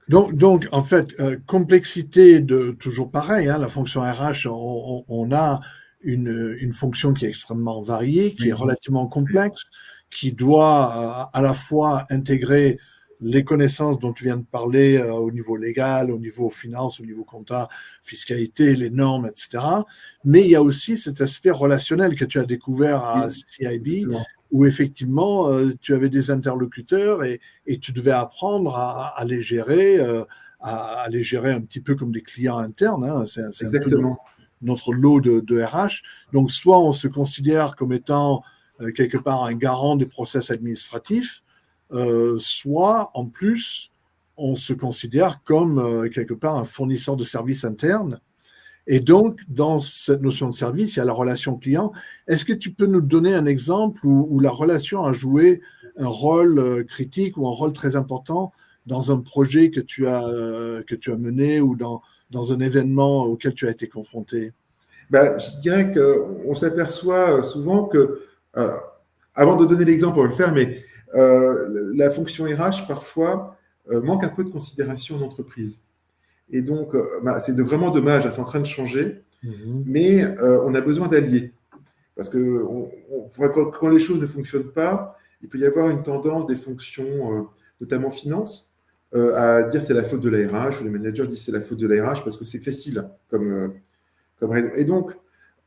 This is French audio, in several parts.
Donc, en fait, complexité de toujours pareil, hein, la fonction RH, on a une fonction qui est extrêmement variée, qui est Oui. relativement complexe, qui doit à la fois intégrer les connaissances dont tu viens de parler au niveau légal, au niveau finance, au niveau compta, fiscalité, les normes, etc. Mais il y a aussi cet aspect relationnel que tu as découvert à Oui, CIB, exactement. où effectivement tu avais des interlocuteurs et tu devais apprendre à les gérer, à les gérer un petit peu comme des clients internes. Hein. C'est un peu Exactement. notre lot de RH. Donc, soit on se considère comme étant quelque part un garant des process administratifs, soit en plus on se considère comme quelque part un fournisseur de services internes. Et donc, dans cette notion de service, il y a la relation client. Est-ce que tu peux nous donner un exemple où la relation a joué un rôle critique ou un rôle très important dans un projet que tu as mené ou dans un événement auquel tu as été confronté? Bah, je dirais qu'on s'aperçoit souvent que, euh, avant de donner l'exemple, on va le faire, mais la fonction RH, parfois, manque un peu de considération en entreprise. Et donc, c'est vraiment dommage, c'est en train de changer, Mhm. mais on a besoin d'alliés. Parce que quand les choses ne fonctionnent pas, il peut y avoir une tendance des fonctions, notamment finance, à dire c'est la faute de la RH, ou le manager dit c'est la faute de la RH parce que c'est facile comme raison. Et donc,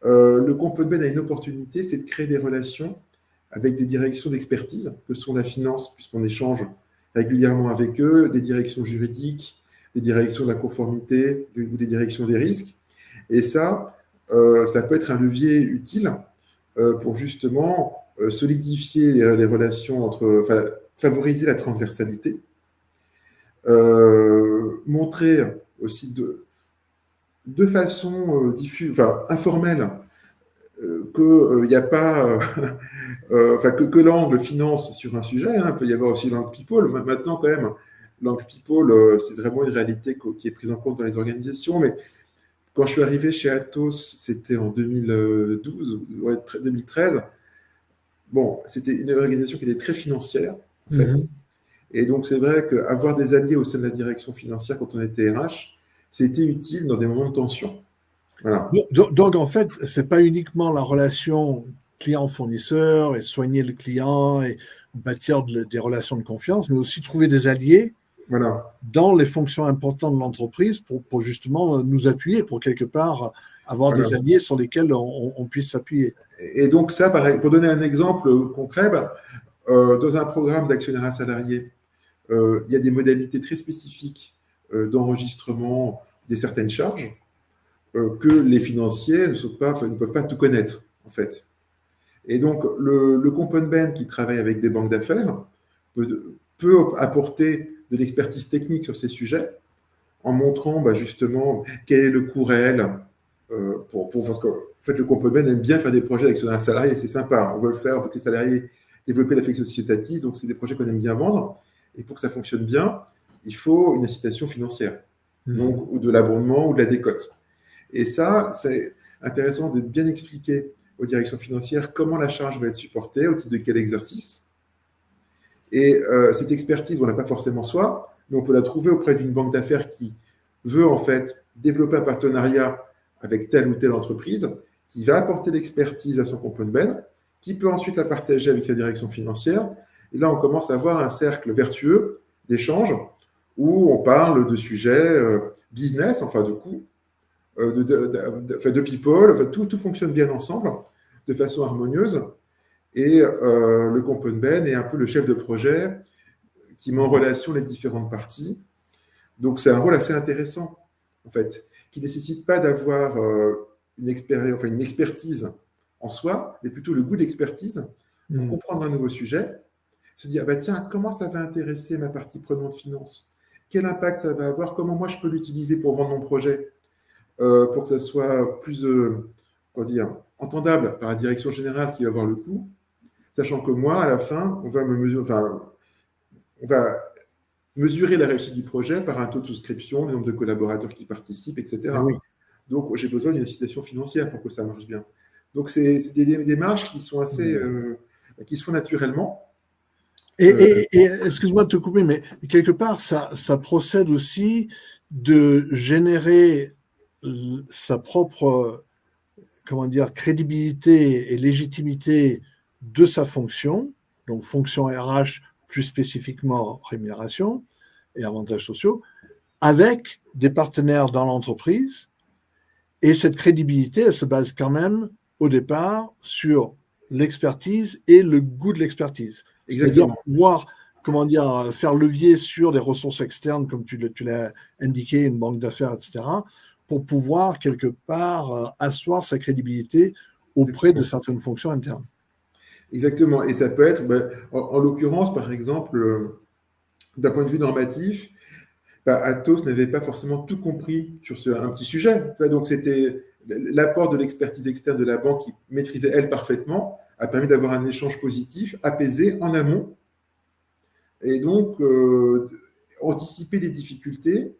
le Compo de Ben a une opportunité, c'est de créer des relations avec des directions d'expertise, que sont la finance, puisqu'on échange régulièrement avec eux, des directions juridiques, des directions de la conformité ou des directions des risques. Et ça peut être un levier utile pour justement solidifier les relations enfin, favoriser la transversalité, montrer aussi de façon enfin, informelle qu'il n'y a pas, enfin, que l'angle finance sur un sujet, hein, il peut y avoir aussi l'angle people. Maintenant, quand même, l'angle people, c'est vraiment une réalité qui est prise en compte dans les organisations. Mais quand je suis arrivé chez Atos, c'était en 2012, ouais, 2013. Bon, c'était une organisation qui était très financière, en fait. Mhm. Et donc, c'est vrai qu'avoir des alliés au sein de la direction financière quand on était RH, c'était utile dans des moments de tension. Voilà. Donc, en fait, c'est pas uniquement la relation client-fournisseur et soigner le client et bâtir des relations de confiance, mais aussi trouver des alliés Voilà. dans les fonctions importantes de l'entreprise pour justement nous appuyer, pour quelque part avoir des Voilà. alliés sur lesquels on puisse s'appuyer. Et donc, ça, pareil, pour donner un exemple concret, dans un programme d'actionnariat salarié, il y a des modalités très spécifiques d'enregistrement des certaines charges que les financiers ne peuvent pas tout connaître, en fait. Et donc, le component Ben qui travaille avec des banques d'affaires peut apporter de l'expertise technique sur ces sujets en montrant justement quel est le coût réel parce que en fait, le component Ben aime bien faire des projets avec son salarié, c'est sympa. On veut le faire, on veut que les salariés développent l'affection sociétative, donc c'est des projets qu'on aime bien vendre. Et pour que ça fonctionne bien, il faut une incitation financière, Mhm. donc ou de l'abondement ou de la décote. Et ça, c'est intéressant de bien expliquer aux directions financières comment la charge va être supportée, au titre de quel exercice. Et cette expertise, on n'a pas forcément soi, mais on peut la trouver auprès d'une banque d'affaires qui veut en fait développer un partenariat avec telle ou telle entreprise, qui va apporter l'expertise à son component Ben, qui peut ensuite la partager avec sa direction financière. Et là, on commence à avoir un cercle vertueux d'échange où on parle de sujets business, enfin de coûts, de people, enfin, tout fonctionne bien ensemble de façon harmonieuse. Et le component Ben est un peu le chef de projet qui met en Mhm. relation les différentes parties. Donc c'est un rôle assez intéressant, en fait, qui ne nécessite pas d'avoir une expérience, enfin, une expertise en soi, mais plutôt le goût d'expertise pour Mhm. comprendre un nouveau sujet, se dire, bah, tiens, comment ça va intéresser ma partie prenante finance? Quel impact ça va avoir? Comment moi je peux l'utiliser pour vendre mon projet? Pour que ça soit plus comment dire, entendable par la direction générale qui va voir le coût, sachant que moi, à la fin, on va mesurer la réussite du projet par un taux de souscription, le nombre de collaborateurs qui participent, Eh oui. etc. Donc, j'ai besoin d'une incitation financière pour que ça marche bien. Donc, c'est des démarches qui sont assez, Mhm. qui se font naturellement. Excuse-moi de te couper, mais quelque part, ça procède aussi de générer sa propre, comment dire, crédibilité et légitimité de sa fonction, donc fonction RH, plus spécifiquement rémunération et avantages sociaux, avec des partenaires dans l'entreprise. Et cette crédibilité, elle se base quand même au départ sur l'expertise et le goût de l'expertise. C'est-à-dire pouvoir, comment dire, faire levier sur des ressources externes, comme tu l'as indiqué, une banque d'affaires, etc., pour pouvoir quelque part asseoir sa crédibilité auprès de certaines fonctions internes. Exactement. Et ça peut être, en l'occurrence, par exemple, d'un point de vue normatif, Atos n'avait pas forcément tout compris sur un petit sujet. Donc, c'était l'apport de l'expertise externe de la banque qui maîtrisait, elle, parfaitement, a permis d'avoir un échange positif, apaisé en amont, et donc anticiper des difficultés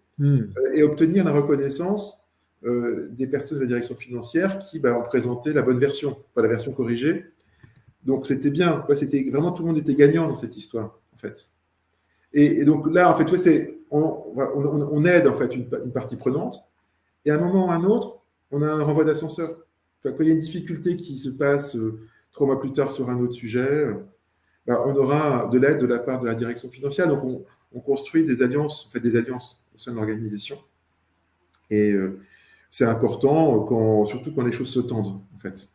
et obtenir la reconnaissance des personnes de la direction financière qui ont présenté la bonne version, pas la version corrigée. Donc, c'était bien. C'était vraiment, tout le monde était gagnant dans cette histoire, en fait. Et donc là, en fait, on aide en fait une partie prenante, et à un moment ou à un autre, on a un renvoi d'ascenseur. Quand il y a une difficulté qui se passe 3 mois plus tard sur un autre sujet, on aura de l'aide de la part de la direction financière. Donc on construit des alliances, on fait des alliances au sein de l'organisation. Et c'est important, surtout quand les choses se tendent, en fait.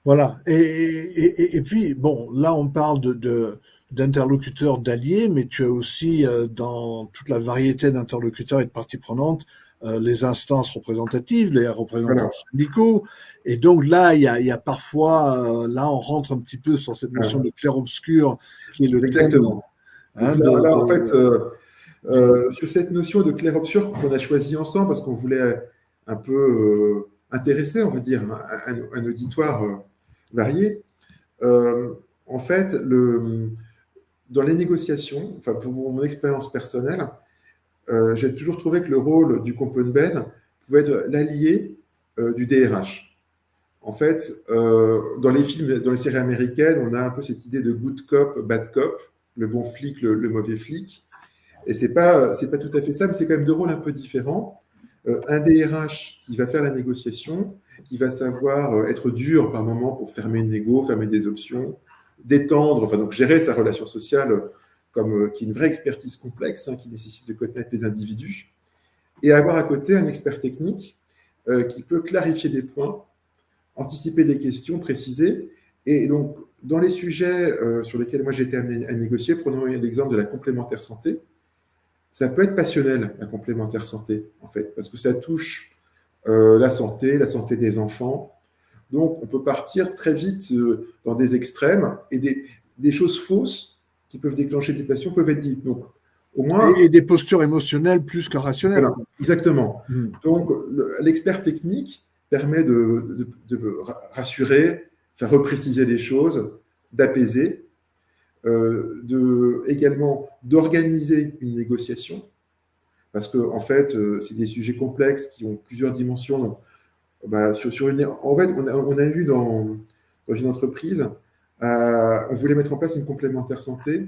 Voilà. Et puis, bon, là, on parle d'interlocuteurs, d'alliés, mais tu as aussi, dans toute la variété d'interlocuteurs et de parties prenantes, les instances représentatives, les représentants syndicaux. Et donc là, il y a parfois, là, on rentre un petit peu sur cette notion de clair-obscur, qui est le Exactement. thème. Là, en fait, sur cette notion de clair-obscur qu'on a choisi ensemble, parce qu'on voulait un peu intéresser, on va dire, un auditoire varié. En fait, dans les négociations, enfin, pour mon expérience personnelle, j'ai toujours trouvé que le rôle du Componben pouvait être l'allié du DRH. En fait, dans les films, dans les séries américaines, on a un peu cette idée de good cop, bad cop, le bon flic, le mauvais flic. Et c'est pas tout à fait ça, mais c'est quand même deux rôles un peu différents. Un DRH qui va faire la négociation, qui va savoir être dur par moment pour fermer une négo, fermer des options, détendre, enfin donc gérer sa relation sociale qui est une vraie expertise complexe, qui nécessite de connaître les individus, et avoir à côté un expert technique qui peut clarifier des points, anticiper des questions, préciser. Et donc, dans les sujets sur lesquels moi j'ai été amené à négocier, prenons l'exemple de la complémentaire santé, ça peut être passionnel, la complémentaire santé, en fait, parce que ça touche la santé des enfants. Donc, on peut partir très vite dans des extrêmes, et des choses fausses qui peuvent déclencher des passions peuvent être dites. Donc, au moins, et des postures émotionnelles plus que rationnelles. Voilà, exactement. Donc, l'expert technique permet de rassurer, faire repréciser les choses, d'apaiser, également d'organiser une négociation, parce que en fait, c'est des sujets complexes qui ont plusieurs dimensions. Donc, en fait, on a eu dans une entreprise, on voulait mettre en place une complémentaire santé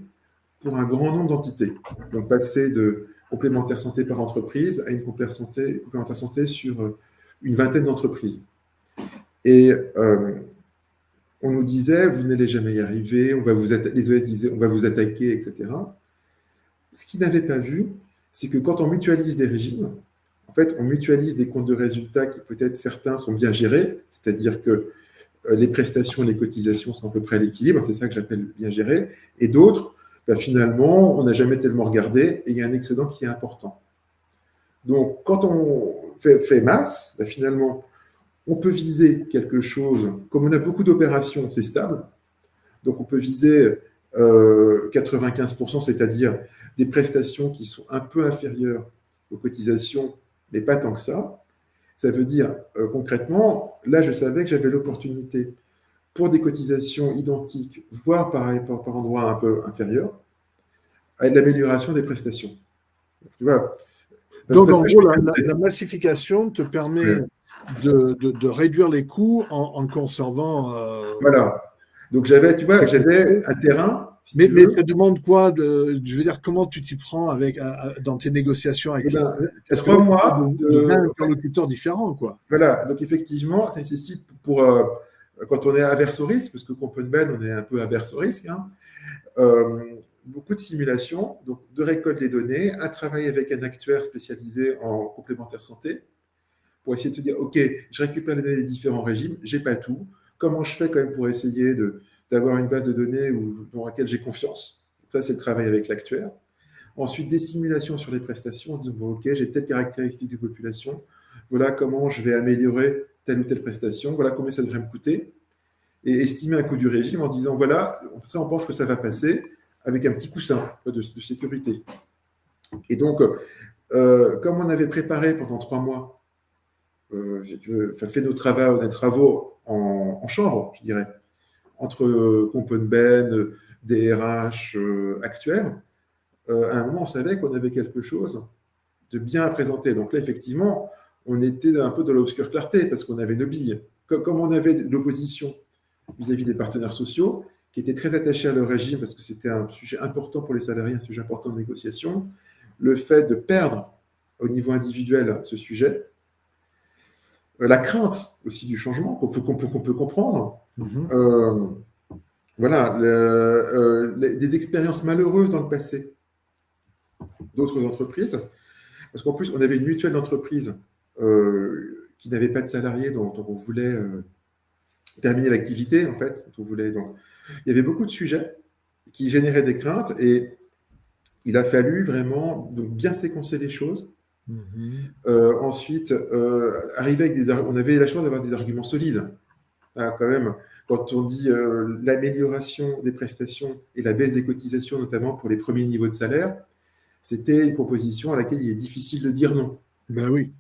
pour un grand nombre d'entités. Donc, passer de complémentaire santé par entreprise à une complémentaire santé sur une vingtaine d'entreprises. Et on nous disait, vous n'allez jamais y arriver, les OS disaient, on va vous attaquer, etc. Ce qu'ils n'avaient pas vu, c'est que quand on mutualise des régimes, en fait, on mutualise des comptes de résultats qui peut-être certains sont bien gérés, c'est-à-dire que les prestations, les cotisations sont à peu près à l'équilibre, c'est ça que j'appelle bien géré, et d'autres, finalement, on n'a jamais tellement regardé et il y a un excédent qui est important. Donc, quand on fait masse, finalement, on peut viser quelque chose, comme on a beaucoup d'opérations, c'est stable, donc on peut viser 95%, c'est-à-dire des prestations qui sont un peu inférieures aux cotisations, mais pas tant que ça. Ça veut dire, concrètement, là, je savais que j'avais l'opportunité pour des cotisations identiques, voire par endroit un peu inférieur, à l'amélioration des prestations. Tu vois, donc, en gros, la massification te permet de réduire les coûts en conservant... Voilà. Donc, j'avais un terrain Mais ça demande quoi je veux dire, comment tu t'y prends dans tes négociations avec Est-ce 3 mois de 20 interlocuteurs différents, quoi. Voilà, donc effectivement, ça nécessite quand on est averse au risque, parce que Componben, on est un peu averse au risque, hein, beaucoup de simulations, donc de récolte des données, un travail avec un actuaire spécialisé en complémentaire santé, pour essayer de se dire, OK, je récupère les données des différents régimes, j'ai pas tout, comment je fais quand même pour essayer d'avoir une base de données dans laquelle j'ai confiance. Ça, c'est le travail avec l'actuaire. Ensuite, des simulations sur les prestations, en se disant, bon, OK, j'ai telle caractéristique de population, voilà comment je vais améliorer telle ou telle prestation, voilà combien ça devrait me coûter, et estimer un coût du régime en se disant, voilà, ça on pense que ça va passer avec un petit coussin de sécurité. Et donc, comme on avait préparé pendant 3 mois, fait nos travaux en chambre, je dirais, entre Componben, DRH, actuaires, à un moment, on savait qu'on avait quelque chose de bien à présenter. Donc là, effectivement, on était un peu dans l'obscure clarté parce qu'on avait nos billes. Comme on avait de l'opposition vis-à-vis des partenaires sociaux, qui étaient très attachés à leur régime parce que c'était un sujet important pour les salariés, un sujet important de négociation, le fait de perdre au niveau individuel ce sujet, la crainte aussi du changement qu'on peut comprendre, voilà, des expériences malheureuses dans le passé d'autres entreprises, parce qu'en plus, on avait une mutuelle d'entreprise qui n'avait pas de salariés, dont on voulait terminer l'activité, en fait. Donc, il y avait beaucoup de sujets qui généraient des craintes et il a fallu vraiment bien séquencer les choses. Ensuite, arriver avec on avait la chance d'avoir des arguments solides. Quand même, quand on dit l'amélioration des prestations et la baisse des cotisations, notamment pour les premiers niveaux de salaire, c'était une proposition à laquelle il est difficile de dire non. Ben oui.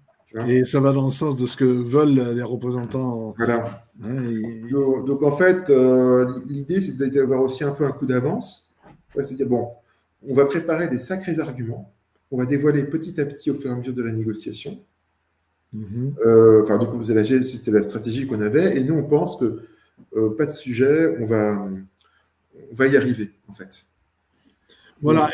Et ça va dans le sens de ce que veulent les représentants. Voilà. Donc, en fait, l'idée, c'est d'avoir aussi un peu un coup d'avance. C'est-à-dire, bon, on va préparer des sacrés arguments. On va dévoiler petit à petit au fur et à mesure de la négociation. Du coup, c'était la stratégie qu'on avait. Et nous, on pense que pas de sujet, on va y arriver, en fait. Voilà,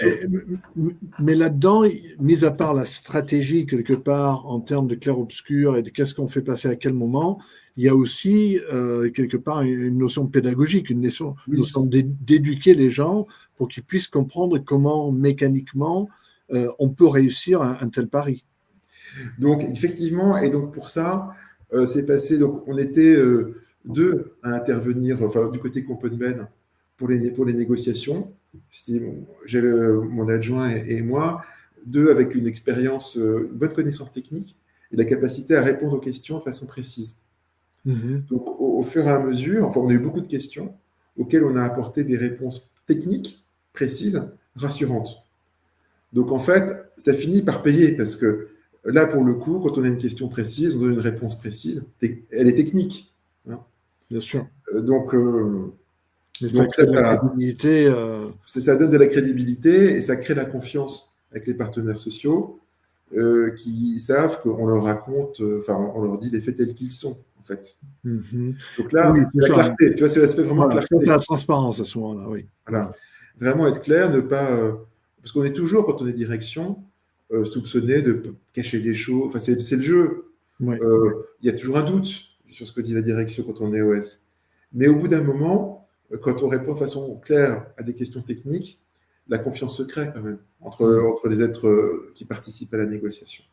mais là-dedans, mis à part la stratégie quelque part en termes de clair-obscur et de qu'est-ce qu'on fait passer à quel moment, il y a aussi quelque part une notion pédagogique, une notion d'éduquer les gens pour qu'ils puissent comprendre comment mécaniquement on peut réussir un tel pari. Donc effectivement, et donc pour ça, c'est passé, donc on était 2 à intervenir, enfin du côté Componben pour les négociations. J'avais mon adjoint et moi, 2 avec une expérience, une bonne connaissance technique et la capacité à répondre aux questions de façon précise. Donc au fur et à mesure, enfin on a eu beaucoup de questions auxquelles on a apporté des réponses techniques précises, rassurantes. Donc en fait, ça finit par payer parce que là, pour le coup, quand on a une question précise, on donne une réponse précise. Elle est technique. Hein. Bien sûr. Donc ça crée de la crédibilité. Ça donne de la crédibilité et ça crée la confiance avec les partenaires sociaux qui savent qu'on leur raconte, on leur dit les faits tels qu'ils sont, en fait. Donc là, c'est la clarté. Tu vois, c'est l'aspect vraiment clarté. C'est la transparence à ce moment-là, oui. Voilà. Vraiment être clair, ne pas. Parce qu'on est toujours, quand on est direction, soupçonné de cacher des choses. Enfin, c'est le jeu. Ouais. Il y a toujours un doute sur ce que dit la direction quand on est OS. Mais au bout d'un moment, quand on répond de façon claire à des questions techniques, la confiance se crée quand même entre les êtres qui participent à la négociation.